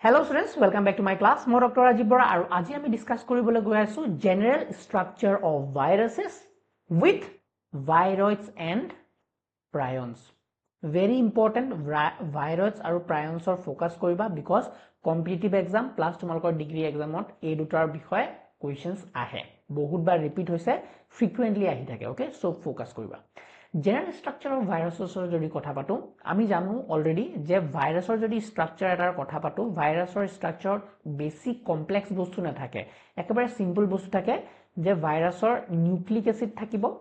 Hello students, welcome back to my class. Moi Dr. Rajiv Bora aru aji ami discuss koribole goi asu general structure of viruses with viroids and prions. Very important viroids aru prions or focus koriba because competitive exam plus tumalkor degree exam ot ei dutar bishoye questions ahe. Bahut bar repeat hoise frequently ahi thake, okay? So focus koriba. General structure of viruses jodi kotha patu ami janu already je virus jodi structure etar kotha patu virus structure basic complex bostu na thake ekebare simple bostu thake je virus nucleic acid thakibo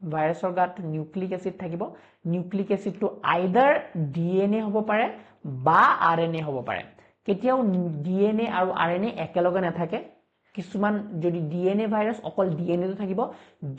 virus gat nucleic acid thakibo nucleic acid to either DNA hobo pare ba RNA hobo pare ketiao DNA aru RNA ekeloge na thake কিছুমান যদি DNA virus অকল DNA তো থাকিব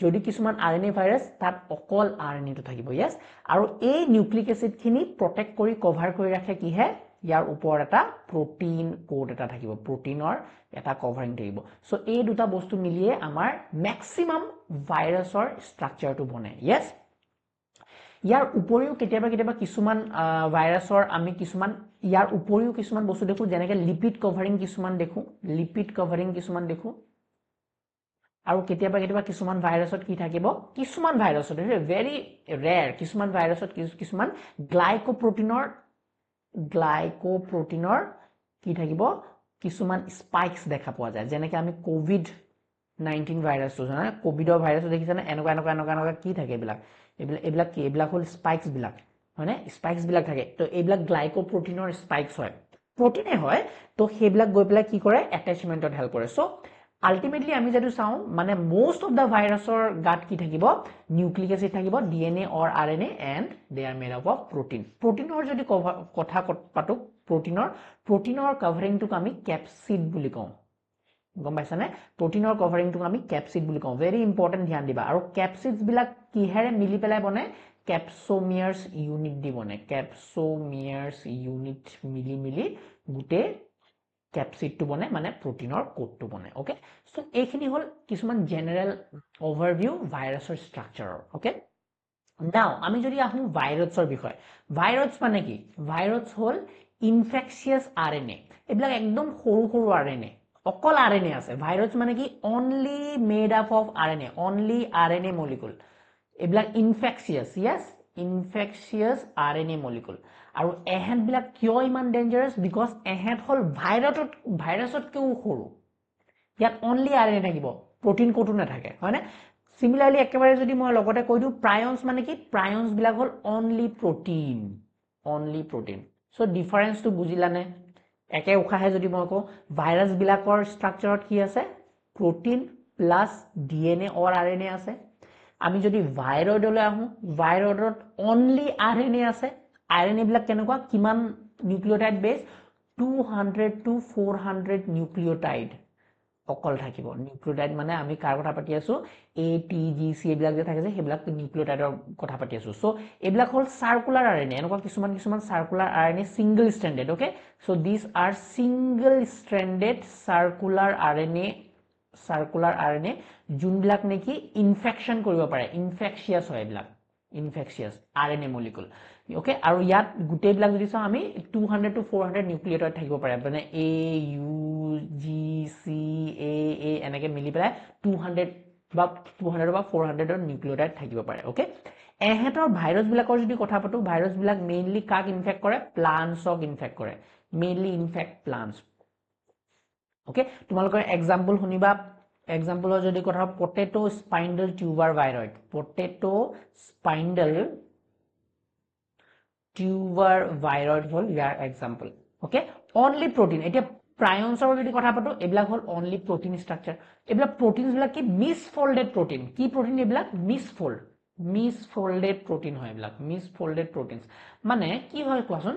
যদি কিছুমান RNA virus তাত অকল RNA তো থাকিব यस আৰু এই নিউক্লিক এসিড খিনি প্ৰটেক্ট কৰি কভাৰ কৰি ৰাখে কি হে ইয়াৰ ওপৰত এটা প্ৰটিন কোড এটা থাকিব প্ৰটিনৰ এটা কভাৰিং থাকিব সো এই দুটা বস্তু মিলিয়ে আমাৰ ম্যাক্সিমাম ভাইৰাছৰ ষ্ট্ৰাকচাৰটো বনে यस ইয়াৰ উপৰিও কেতিয়াবা কিছুমান ভাইৰাছৰ আমি কিছুমান ইয়াৰ উপৰিও কিছুমান বস্তু দেখো যেনেকৈ লিপিড কভাৰিং কিছুমান দেখো আৰু কেতিয়াবা কিছুমান ভাইৰাছত কি থাকিব কিছুমান ভাইৰাছত ভেৰি ৰেয়াৰ কিছুমান ভাইৰাছত কিছুমান গ্লাইকোপ্ৰটিনৰ কি থাকিব কিছুমান স্পাইকস দেখা পোৱা যায় যেনেকৈ আমি কোভিড 19 ভাইৰাছটো জানা কোভিডৰ ভাইৰাছটো দেখিছানে এনেকুৱা কি থাকে এইবিলাক হল স্পাইকস বিলাক হয়নে স্পাইকস বিলাক থাকে তো এইবিলাক গ্লাইকোপ্ৰটিনৰ স্পাইকস হয় প্ৰটিনে হয় তো সেইবিলাক গৈ পেলাই কি কৰে অ্যাটাচমেন্টত হেল্প কৰে সো আলটিমেটলি আমি যেটো চাও মানে মোস্ট অফ দা ভাইৰাসৰ গাত কি থাকিব নিউক্লিক এসিড থাকিব DNA or RNA and they are made up of protein প্ৰোটিনৰ যদি কথা পাতো প্ৰোটিনৰ কভাৰিংটোক আমি ক্যাপসিড বুলি কওঁ গম পাইছানে প্ৰটিনৰ কভাৰিংটোক আমি ক্যাপসিড বুলি কওঁ ভেৰি ইম্পৰ্টেন্ট ধ্যান দিবা আৰু ক্যাপসিডস বিলাক কিহেৰে মিলি পেলাই বনে ক্যাপসোমিয়াৰ্স ইউনিট দি বনে ক্যাপসোমিয়াৰ্স ইউনিট মিলি গুটে ক্যাপসিড টু বনে মানে প্ৰটিনৰ কোডটো বনে ওকে সো এইখিনি হল কিছুমান জেনাৰেল ওভাৰভিউ ভাইৰাছৰ ষ্ট্ৰাকচাৰৰ ওকে নাও আমি যদি আহু ভাইৰাছৰ বিষয় ভাইৰাছ মানে কি ভাইৰাছ হল ইনফেকশিয়াস আৰএনএ এইবিলাক একদম সৰু আরএনএ অকল আরএনএ আছে ভাইরাছ মানে কি only made up of RNA only RNA molecule এইবিলাক infectious yes infectious RNA molecule আৰু এহেত বিলাক কিয় ইমান ডেঞ্জাৰাস বিকজ এহেত হল ভাইৰাছত কেও সৰু ইয়াত অনলি আৰএনএ থাকিব প্ৰটিন কোটো নাথাকে হয়নে সিমিলাৰলি একেবাৰে যদি মই লগতে কৈ দিও প্ৰায়ন্স মানে কি প্ৰায়ন্স বিলাক হল অনলি প্ৰটিন সো ডিফাৰেন্সটো বুজিলানে একে উখাহে যদি মই কও ভাইৰাছ বিলাকৰ ষ্ট্ৰাকচাৰত কি আছে protein plus DNA or RNA আছে আমি যদি ভাইৰয়ডলৈ আহু ভাইৰয়ডত অনলি আৰএনএ আছে আৰএনএ বিলাক কেনেকুৱা কিমান নিউক্লিওটাইড বেস 200 to 400 নিউক্লিওটাইড অকল থাকিব নিউক্লিওটাইড মানে আমি কাৰ কথা পাতি আছো এটিজিসি এইবিলাক যে থাকে যে সেইবিলাক নিউক্লিওটাইডৰ কথা পাতি আছো সো এইবিলাক হল সাৰ্কুলাৰ আৰএনএ এনেকুৱা কিছুমান circular RNA single standard okay so this are single standard circular RNA যোনবিলাক নেকি ইনফেকশন কৰিব পাৰে ইনফেকশিয়াস হয় এইবিলাক ইনফেকশিয়াস আৰএনএ মলিকুল ওকে আৰু ইয়াত গুটেই বিলাক যদি চাও আমি 200 to 400 নিউক্লিওটাইড থাকিব পাৰে মানে এ ইউ জি সি এ এ এনেকে মিলি পেলাই 200 বা 400 ৰ নিউক্লিওটাইড থাকিব পাৰে ওকে এহেতৰ ভাইৰাছ বিলাকৰ যদি কথা পাতো ভাইৰাছ বিলাক মেইনলি কাক ইনফেক্ট কৰে প্লান্টছক ইনফেক্ট কৰে মেইনলি ইনফেক্ট প্লান্টছ ওকে তোমালোকৰ এক্সাম্পল শুনিবা এক্সাম্পলৰ যদি কথা পটেটো স্পাইন্ডল টিউবাৰ ভাইৰয়েড পটেটো স্পাইন্ডল টিউবাৰ ভাইৰয়েড হল ইয়াৰ এক্সাম্পল ওকে অনলি প্ৰটিন এতিয়া প্ৰায়ন্সৰ যদি কথা পাতো এইবিলাক হল অনলি প্ৰটিন ষ্ট্ৰাকচাৰ এইবিলাক প্ৰটিনছ বিলাক কি মিসফোল্ডেড প্ৰটিন কি প্ৰটিন এইবিলাক মিসফোল্ডেড প্ৰটিন হয় এইবিলাক মিসফোল্ডেড প্ৰটিনছ মানে কি হয় কোৱাচোন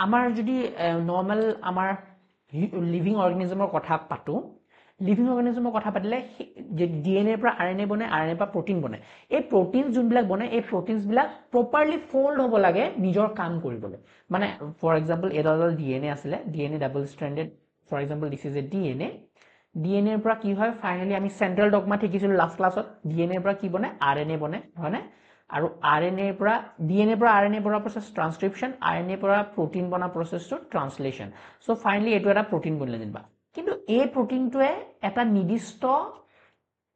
আমাৰ যদি নৰমাল আমাৰ লিভিং অৰ্গানিজমৰ কথা পাতো লিভিং অৰ্গানিজমৰ কথা পাতিলে যে ডিএনএ পৰা আৰএনএ বনে আৰএনএ পৰা প্ৰটিন বনে এই প্ৰটিন যোনবিলাক বনে এই প্ৰটিনছ বিলাক প্ৰপাৰলি ফোল্ড হ'ব লাগে নিজৰ কাম কৰিবলৈ মানে ফৰ এক্সাম্পল এডাল ডিএনএ আছিলে DNA double standard for example this is a DNA পৰা কি হয় ফাইনালি আমি সেন্ট্ৰাল ডগমা শিকিছিলো লাস্ট ক্লাছত ডিএনএ পৰা কি বনে আৰএনএ বনে হয়নে আৰু RNA পৰা DNA পৰা RNA বনা process ট্ৰান্সক্ৰিপশন RNA পৰা protein বনা process to translation so finally এটো এটা protein বনিলে যেনিবা কিন্তু এই প্ৰটিনটোৱে এটা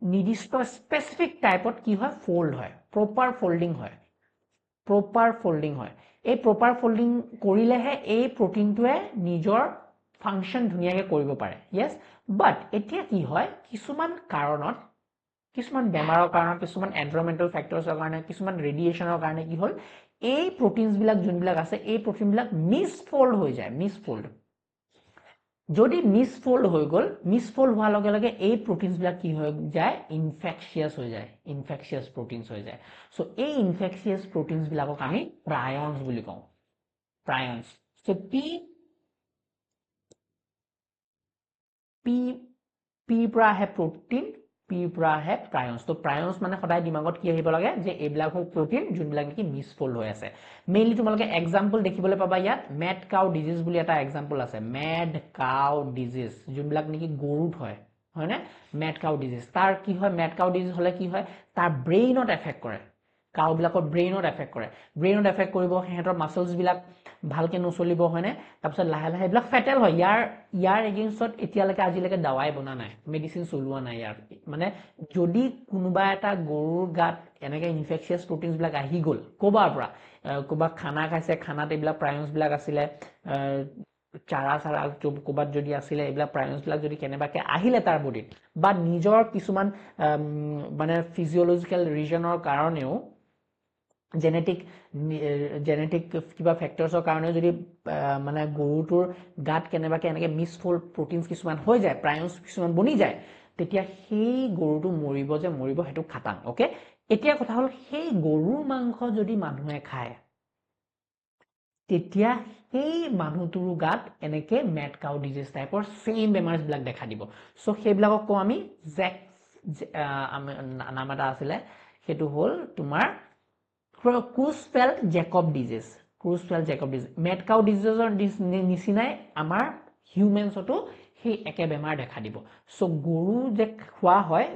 নিৰ্দিষ্ট স্পেসিফিক টাইপত কি হয় ফোল্ড হয় প্ৰপাৰ ফোল্ডিং হয় এই প্ৰপাৰ ফোল্ডিং কৰিলেহে এই প্ৰটিনটোৱে নিজৰ ফাংশন ধুনিয়াকে কৰিব পাৰে yes but এতিয়া কি হয় কিছুমান কাৰণত কিছুমান বেমাৰৰ কাৰণে কিছুমান এনভায়ৰনমেন্টাল ফ্যাক্টৰছৰ কাৰণে কিছুমান ৰেডিয়েশনৰ কাৰণে কি হ'ল এই প্ৰটিনছ বিলাক যোনবিলাক আছে এই প্ৰটিন বিলাক মিসফোল্ড হৈ যায় মিসফোল্ড যদি মিসফোল্ড হৈ গল মিসফোল্ড হোৱাৰ লগে লগে এই প্ৰটিনছ বিলাক কি হৈ যায় ইনফেকশিয়াছ হৈ যায় ইনফেকশিয়াছ প্ৰটিনছ হৈ যায় সো এই ইনফেকশিয়াছ প্ৰটিনছ বিলাকক আমি প্ৰায়ন্স বুলি কওঁ প্ৰায়ন্স সো পি পৰা আহে প্ৰটিন পি পৰা আহে প্রায়ন্স তো প্রায়ন্স মানে সদায় দিমাগত কি আহিব লাগে যে এইবিলাক হ'ল প্ৰটিন যোনবিলাক কি মিসফোল্ড হৈ আছে মেইনলি তোমালোকে এক্সাম্পল দেখিবলৈ পাবা ইয়াত মেড কাউ ডিজিজ বুলি এটা এক্সাম্পল আছে মেড কাউ ডিজিজ যোনবিলাক নেকি গৰুত হয় হয়নে মেড কাউ ডিজিজ তাৰ কি হয় মেড কাউ ডিজিজ হলে কি হয় তাৰ ব্ৰেইনত এফেক্ট কৰে কাউ বিলাকৰ ব্ৰেইনত এফেক্ট কৰিব হেতৰ মাসলস বিলাক ভালকে নচলিব হয়নে তাৰপিছত লাহে লাহে এইবিলাক ফেটেল হয় ইয়াৰ এগেইনষ্টত এতিয়ালৈকে আজিলৈকে দাৱাই বনা নাই মেডিসিন চলোৱা নাই ইয়াৰ মানে যদি কোনোবা এটা গৰুৰ গাত এনেকে ইনফেকশিয়াছ প্ৰটিনছ বিলাক আহি গল কোবাৰ পৰা কোবা খানা খাইছে খানাত এইবিলাক প্ৰায়ন্স বিলাক আছিলে চাৰা কোবাত যদি আছিলে এইবিলাক প্ৰায়ন্স বিলাক যদি কেনেবাকে আহিলে তাৰ বডিত বা নিজৰ কিছুমান মানে ফিজিওলজিক্যাল ৰিজনৰ কাৰণেও জেনেটিক কিবা ফ্যাক্টৰছৰ কাৰণে যদি মানে গৰুটোৰ গাত কেনেবাকে এনেকে মিসফোল্ড প্ৰটিনছ কিছুমান হৈ যায় প্ৰায়ন্স কিছুমান বনি যায় তেতিয়া সেই গৰুটো মৰিব হেতু খাটাং ওকে এতিয়া কথা হল সেই গৰুৰ মাংস যদি মানুহে খায় তেতিয়া সেই মানুহটোৰ গাত এনেকে মেড কাউ ডিজিজ টাইপৰ সেম বেমাৰছ বিলাক দেখা দিব সো সেইবিলাকক কো আমি নাম এটা আছিলে হেতু হল তোমাৰ ক্ৰুজফেল্ড জেকব ডিজিজ মেড কাউ ডিজিজৰ নিচিনাই আমাৰ হিউমেন্সতো সেই একে বেমাৰ দেখা দিব সো গৰু যে খোৱা হয়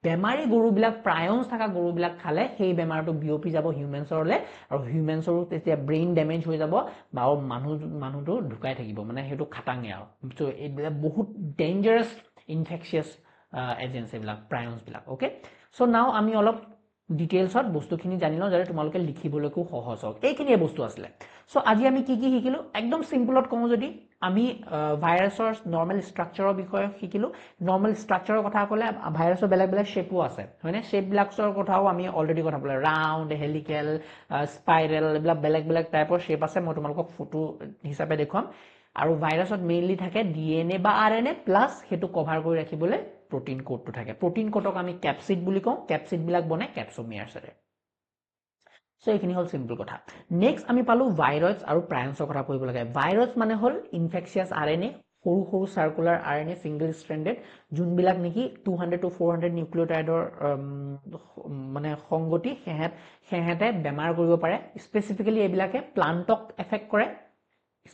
বেমাৰী গৰু বিলাক প্ৰায়ন্স থাকা গৰু বিলাক খালে সেই বেমাৰটো বিয়পি যাব হিউমেন্সৰলে আৰু হিউমেন্সৰো তেতিয়া ব্ৰেইন ড্যামেজ হৈ যাব বা মানুহটো ঢুকাই থাকিব মানে হেতু খাটাঙে আৰু সো এইবিলাক বহুত ডেঞ্জাৰাস ইনফেকশিয়াছ এজেন্সি বিলাক প্রায়ন্স বিলাক ওকে সো নাও আমি অলপ ডিটেইলছত বস্তুখিনি জানিলো যাতে তোমালোকে লিখিবলৈকো সহজ হওক এইখিনিয়ে বস্তু আছিলে সো আজি আমি কি শিকিলো একদম সিম্পলত কওঁ যদি আমি ভাইৰাছৰ নৰমাল স্ট্ৰাকচাৰৰ বিষয়ে শিকিলো নৰমাল স্ট্ৰাকচাৰৰ কথা ক'লে ভাইৰাছৰ বেলেগ বেলেগ শেপো আছে হয়নে শেপ বিলাকৰ কথাও আমি অলৰেডি কথা ক'লে ৰাউন্ড হেলিকেল স্পাইৰেল এইবিলাক বেলেগ বেলেগ টাইপৰ শেপ আছে মই তোমালোকক ফটো হিচাপে দেখুৱাম আৰু ভাইৰাছত মেইনলি থাকে ডিএনএ বা আৰএনএ প্লাস হেতু কভাৰ কৰি ৰাখিবলৈ protein code to থাকে protein code আমি capsid বুলি কওঁ capsid বিলাক বনে capsomeres এৰে সো এইখিনি হল সিম্পল কথা নেক্সট আমি পালো ভাইৰাছ আৰু প্ৰায়ন্সৰ কথা পঢ়িব লাগে ভাইৰাছ মানে হল ইনফেকশিয়াছ আৰএনএ সৰু সাৰ্কুলাৰ আৰএনএ সিঙ্গল স্ট্যান্ডাৰ্ড যোনবিলাক নেকি 200 to 400 নিউক্লিওটাইডৰ মানে সংগতি হেহেতে বেমাৰ কৰিব পাৰে স্পেসিফিক্যালি এবিলাকে প্লান্টক এফেক্ট কৰে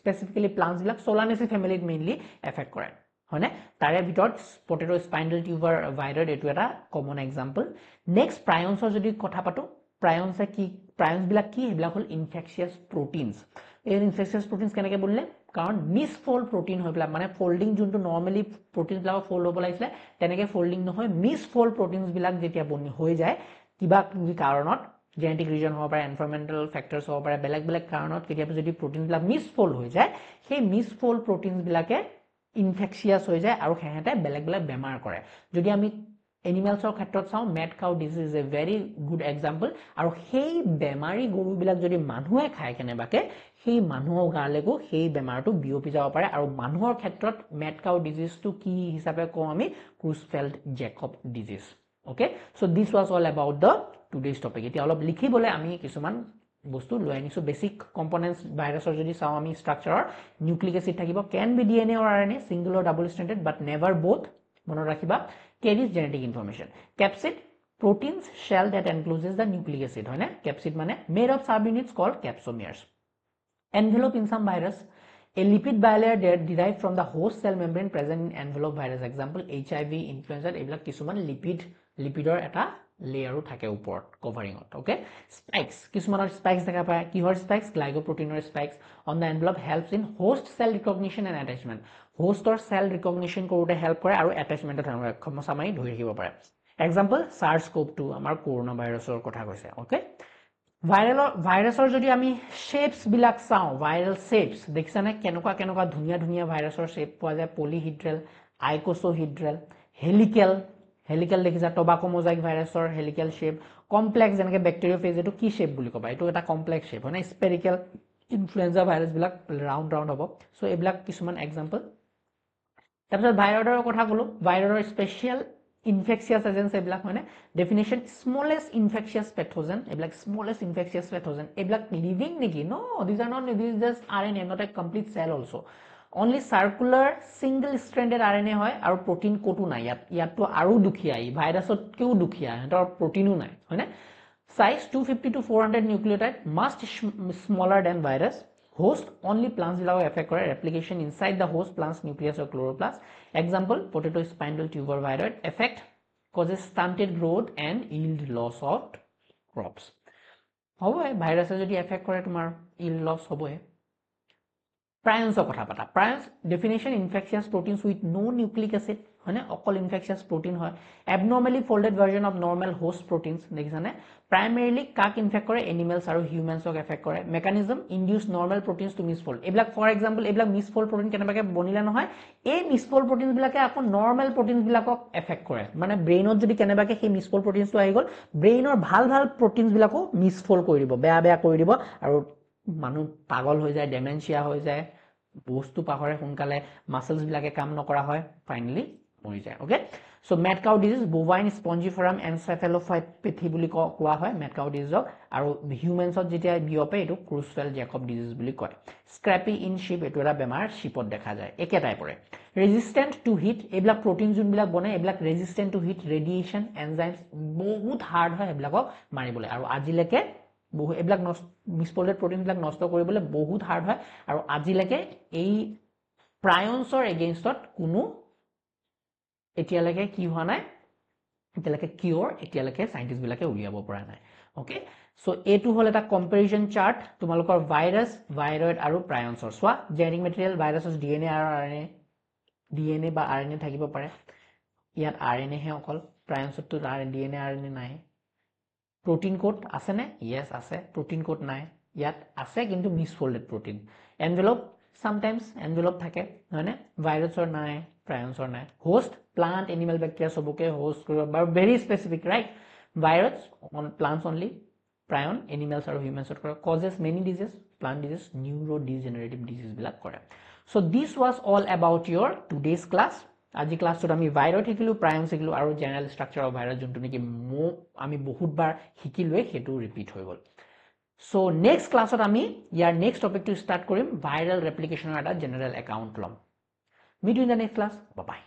স্পেসিফিক্যালি প্লান্টস বিলাক সোলানেসি ফ্যামিলিত মেইনলি এফেক্ট কৰে হয়নে তাৰে ভিতৰত পটেটো স্পাইনেল টিউবাৰ ভাইৰাছ এটো এটা কমন এক্সাম্পল নেক্সট প্ৰায়ন্সৰ যদি কথা পাতো প্ৰায়ন্স বিলাক কি এবিলাক হল ইনফেকশিয়াছ প্ৰটিনছ এই ইনফেকশিয়াছ প্ৰটিনছ কেনেকে বনিলে কাৰণ মিসফোল্ড প্ৰটিন হৈ পেলা মানে ফোল্ডিং যোনটো নৰমালি প্ৰটিনছ বিলাক ফোল্ড হ'ব লাগিছিলে তেনেকে ফোল্ডিং নহয় মিসফোল্ড প্ৰটিনছ বিলাক যেতিয়া বনি হৈ যায় কিবা কাৰণত জেনেটিক ৰিজন হ'ব পাৰে এনভায়ৰনমেন্টাল ফ্যাক্টৰছ হ'ব পাৰে বেলেগ বেলেগ কাৰণত কেতিয়াবা যদি প্ৰটিনছ বিলাক মিসফোল্ড হৈ যায় সেই মিসফোল্ড প্ৰটিনছ বিলাকে ইনফেকশিয়াছ হৈ যায় আৰু হেহেতে বেলেগ বেলেগ বেমাৰ কৰে যদি আমি এনিমেলছৰ ক্ষেত্ৰত চাও made cow disease is a very good example আৰু সেই বেমাৰী গৰু বিলাক যদি মানুহে খায় কেনেবাকে সেই মানুহৰ গালেকো সেই বেমাৰটো বিয়পি যাব পাৰে আৰু মানুহৰ ক্ষেত্ৰত মেড কাউ ডিজিজটো কি হিচাপে কওঁ আমি Creutzfeldt Jakob disease okay so this was all about the today's topic এতিয়া অলপ লিখিবলৈ আমি কিছুমান বস্তু লৈ আনিছো বেসিক কম্পোনেন্টস ভাইৰাছৰ যদি চাও আমি স্ট্ৰাকচাৰৰ নিউক্লিক এসিড থাকিব can be DNA or RNA single or double standard but never both মনত ৰাখিবা carries genetic information capsid proteins shell that encloses the nucleic acid হয় না capsid মানে made of sub units called capsomeres envelope in some virus A lipid bilayer derived from the host cell membrane present in envelope virus. Example, HIV, influenza, এইবিলাক কিছুমান লিপিডৰ এটা লেয়াৰো থাকে ওপৰত কভাৰিঙত ওকে স্পাইক্স কিছুমানৰ স্পাইক্স দেখা পায় কিহৰ স্পাইক্স গ্লাইকোপ্ৰটিনৰ spikes on the envelope helps in host cell recognition and attachment হোষ্টৰ সেল ৰিকগনিশ্যন কৰোঁতে হেল্প কৰে আৰু এটাচমেণ্টত ক্ষমতা মাৰি ধৰি ৰাখিব পাৰে এক্সাম্পল SARS-CoV-2 আমাৰ কৰোনা ভাইৰাছৰ কথা কৈছে ওকে ভাইৰাছৰ যদি আমি শেপস বিলাক চাওঁ ভাইৰাল শেপস দেখিছানে কেনেকুৱা ধুনীয়া ধুনীয়া ভাইৰাছৰ শেপ পোৱা যায় পলিহিড্ৰেল আইকোসোহিড্ৰেল হেলিকেল দেখিছা টবাকো মোজাইক ভাইৰাছৰ হেলিকেল শেপ কমপ্লেক্স যেনেকৈ বেক্টেৰিওফেজ এটো কি শেপ বুলি ক'বা এটো এটা কমপ্লেক্স শেপ হয় না স্পেৰিকেল ইনফ্লুৱেঞ্জা ভাইৰাছ বিলাক ৰাউণ্ড হ'ব সো এইবিলাক কিছুমান এক্সাম্পল তাৰপিছত ভাইৰয়ডৰ কথা ক'লো ভাইৰয়ডৰ স্পেচিয়েল infectious agents এবিলাক হয়নে definition smallest infectious pathogen এবিলাক smallest infectious pathogen এবিলাক living নেকি no these are not these is just RNA not a complete cell also only circular single stranded RNA হয় আৰু protein কোটো নাই ইয়াত তো আৰু দুখিয়া ই ভাইৰাছত কিউ দুখিয়া হেতৰ প্ৰটিনো নাই হয়নে size 250 to 400 nucleotide much smaller than virus host only plants will affect করে replication inside the host plants nucleus or chloroplast example potato spindle tuber viroid effect causes stunted growth and yield loss of crops হবে virus যদি affect করে তোমার yield loss হবে prions কথা পাতা prions definition infectious proteins with no nucleic acid হয়নে অকল infectious protein হয় abnormally folded version of normal host proteins দেখিছানে primarily কাক ইনফেক্ট কৰে এনিমেলস আৰু হিউম্যানসক এফেক্ট কৰে mechanism induce normal proteins to misfold এইবিলাক ফৰ এক্সাম্পল এইবিলাক misfold protein কেনেবাকে বনিলা নহয় এই misfold proteins বিলাকে আকৌ নরমাল proteins বিলাকক এফেক্ট কৰে মানে ব্ৰেইনত যদি কেনেবাকে সেই misfold proteins তো আহি গল ব্ৰেইনৰ ভাল proteins বিলাকো misfold কৰি দিব বেয়া কৰি দিব আৰু মানুহ পাগল হৈ যায় ডেমেনচিয়া হৈ যায় বস্তু পাহৰে সোনকালে মাসলস বিলাকে কাম নকৰা হয় ফাইনালি মৰি যায় okay so mad cow disease bovine spongiform encephalopathy বুলি কোৱা হয় mad cow disease আৰু হিউম্যানছত যেতিয়া বিয়পে এটো ক্ৰুছফেল জ্যাকব ডিজিজ বুলি কয় স্ক্ৰ্যাপি ইন শিপ এটো এটা বেমাৰ শিপত দেখা যায় একে টাইপৰে ৰেজিস্ট্যান্ট টু হিট এইবিলাক প্ৰটিন যোনবিলাক বনে এইবিলাক ৰেজিস্ট্যান্ট টু হিট ৰেডিয়েশন এনজাইমস বহুত হাৰ্ড হয় এইবিলাকক মাৰিবলৈ আৰু আজিলৈকে বহু এইবিলাক মিসফোল্ডেড প্ৰটিন বিলাক নষ্ট কৰিবলৈ বহুত হাৰ্ড হয় আৰু আজিলৈকে এই প্ৰায়ন্সৰ এগেইনষ্টত কোনো এতিয়ালৈকে কি হোৱা নাই এতিয়ালৈকে কিউৰ এতিয়ালৈকে সাইন্টিস্ট বিলাকে উলিয়াব পৰা নাই ওকে সো এটো হল এটা কম্পাৰিজন চাৰ্ট তোমালোকৰ ভাইৰাছ ভাইৰয়েড আৰু প্ৰায়ন্সৰ সোৱা জেনেটিক মেটেৰিয়েল ভাইৰাছৰ ডিএনএ আৰু আৰএনএ ডিএনএ বা আৰএনএ থাকিব পাৰে ইয়াত আৰএনএ হে অকল প্ৰায়ন্সত তো ডিএনএ আৰএনএ নাই protein code আছে নে yes আছে protein code নাই ইয়াত আছে কিন্তু misfolded protein envelope sometimes envelope থাকে হয়নে ভাইৰাছৰ নাই প্ৰায়ন্সৰ নাই host plant animal bacteria সবকে host কৰিব but very specific right virus on plants only prion animals আৰু humans causes many diseases plant disease neurodegenerative disease বিলাক কৰে so this was all about your today's class আজি ক্লাসত আমি ভাইৰয়েড শিকিলো প্ৰায়ন শিকিলো আৰু জেনাৰেল স্ট্ৰাকচাৰ অফ ভাইৰাছ যোনটো নেকি আমি বহুতবাৰ শিকিলোৱে হেতু ৰিপিট হৈ গল সো নেক্সট ক্লাসত আমি ইয়াৰ নেক্সট টপিকটো স্টাৰ্ট কৰিম ভাইৰাল ৰেপ্লিকেশনৰ এটা জেনাৰেল একাউন্ট লম meet in the next class bye by